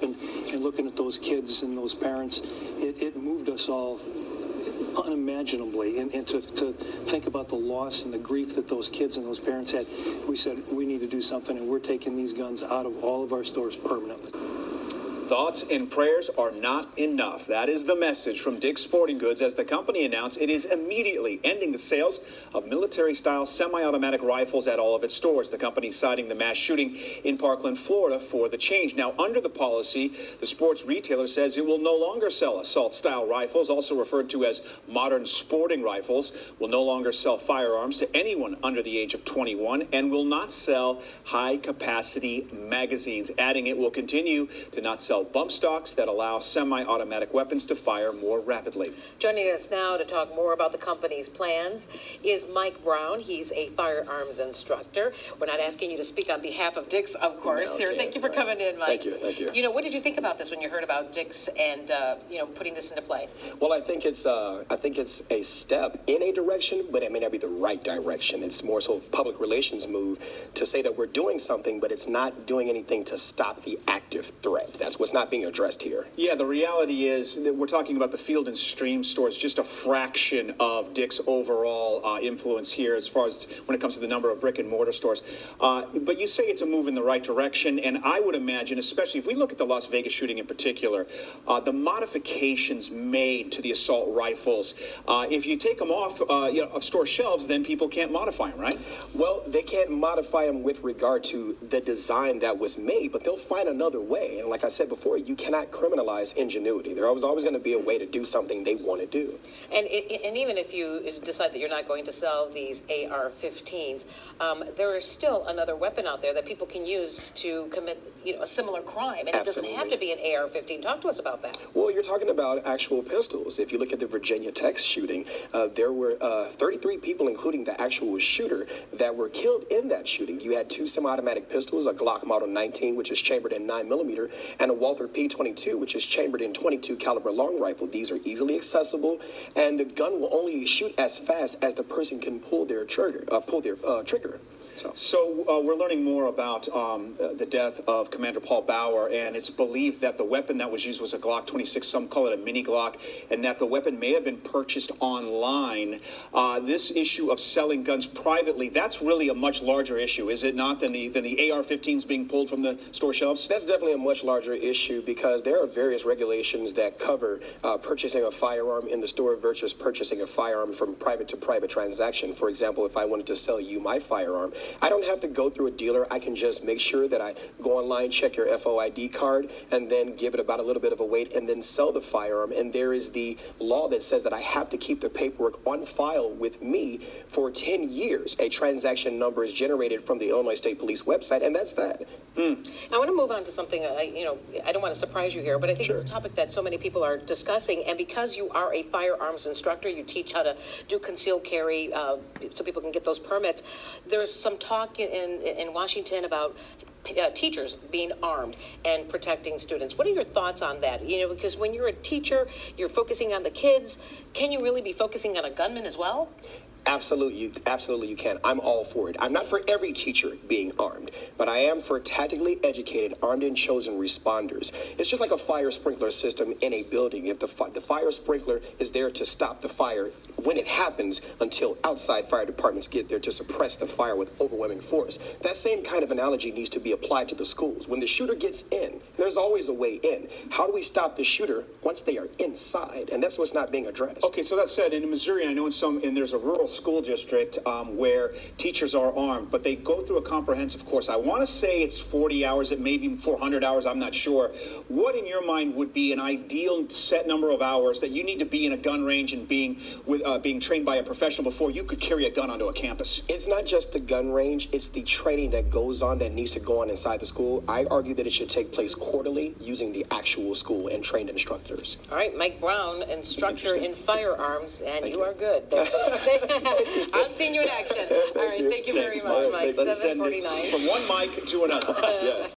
happened and looking at those kids and those parents, it moved us all unimaginably, and to think about the loss and the grief that those kids and those parents had. We said we need to do something, and we're taking these guns out of all of our stores permanently. Thoughts and prayers are not enough. That is the message from Dick's Sporting Goods as the company announced it is immediately ending the sales of military-style semi-automatic rifles at all of its stores. The company citing the mass shooting in Parkland, Florida for the change. Now, under the policy, the sports retailer says it will no longer sell assault-style rifles, also referred to as modern sporting rifles, will no longer sell firearms to anyone under the age of 21, and will not sell high-capacity magazines, adding it will continue to not sell bump stocks that allow semi-automatic weapons to fire more rapidly. Joining us now to talk more about the company's plans is Mike Brown. He's a firearms instructor. We're not asking you to speak on behalf of Dick's, of course. No, here, thank you for coming in, Mike. Thank you. You know, what did you think about this when you heard about Dick's and putting this into play? Well, I think it's a step in a direction, but it may not be the right direction. It's more so a public relations move to say that we're doing something, but it's not doing anything to stop the active threat. That's what's not being addressed here. Yeah, the reality is that we're talking about the Field and Stream stores, just a fraction of Dick's overall influence here as far as when it comes to the number of brick and mortar stores. But you say it's a move in the right direction, and I would imagine, especially if we look at the Las Vegas shooting in particular, the modifications made to the assault rifles, if you take them off of store shelves, then people can't modify them, right? Well, they can't modify them with regard to the design that was made, but they'll find another way. And like I said before, you cannot criminalize ingenuity. There was always going to be a way to do something they want to do. And even if you decide that you're not going to sell these AR-15s, there is still another weapon out there that people can use to commit a similar crime. And Absolutely. It doesn't have to be an AR-15. Talk to us about that. Well, you're talking about actual pistols. If you look at the Virginia Tech shooting, there were 33 people, including the actual shooter, that were killed in that shooting. You had two semi-automatic pistols, a Glock Model 19, which is chambered in 9mm, and a Walther P22, which is chambered in 22 caliber long rifle. These are easily accessible, and the gun will only shoot as fast as the person can pull their trigger. So we're learning more about the death of Commander Paul Bauer, and it's believed that the weapon that was used was a Glock 26, some call it a mini Glock, and that the weapon may have been purchased online. This issue of selling guns privately, that's really a much larger issue, is it not, than the AR-15s being pulled from the store shelves? That's definitely a much larger issue because there are various regulations that cover purchasing a firearm in the store versus purchasing a firearm from private to private transaction. For example, if I wanted to sell you my firearm, I don't have to go through a dealer. I can just make sure that I go online, check your FOID card, and then give it about a little bit of a wait, and then sell the firearm. And there is the law that says that I have to keep the paperwork on file with me for 10 years. A transaction number is generated from the Illinois State Police website, and that's that. I want to move on to something, I don't want to surprise you here, but I think Sure. It's a topic that so many people are discussing. And because you are a firearms instructor, you teach how to do concealed carry so people can get those permits. There's some talk in Washington about teachers being armed and protecting students. What are your thoughts on that? Because when you're a teacher, you're focusing on the kids. Can you really be focusing on a gunman as well? Absolutely you can. I'm all for it. I'm not for every teacher being armed, but I am for tactically educated, armed and chosen responders. It's just like a fire sprinkler system in a building. If the fire sprinkler is there to stop the fire when it happens until outside fire departments get there to suppress the fire with overwhelming force. That same kind of analogy needs to be applied to the schools. When the shooter gets in, there's always a way in. How do we stop the shooter once they are inside? And that's what's not being addressed. Okay, so that said, in Missouri, I know there's a rural school district where teachers are armed, but they go through a comprehensive course. I want to say it's 40 hours, it may be 400 hours, I'm not sure. What in your mind would be an ideal set number of hours that you need to be in a gun range and being trained by a professional before you could carry a gun onto a campus? It's not just the gun range, it's the training that goes on that needs to go on inside the school. I argue that it should take place quarterly using the actual school and trained instructors. All right, Mike Brown, instructor in firearms, and Thank you you. are good. I've seen you in action. All right, thank you very much, Mike. Let's send it 7:49. from one mic to another. Yes.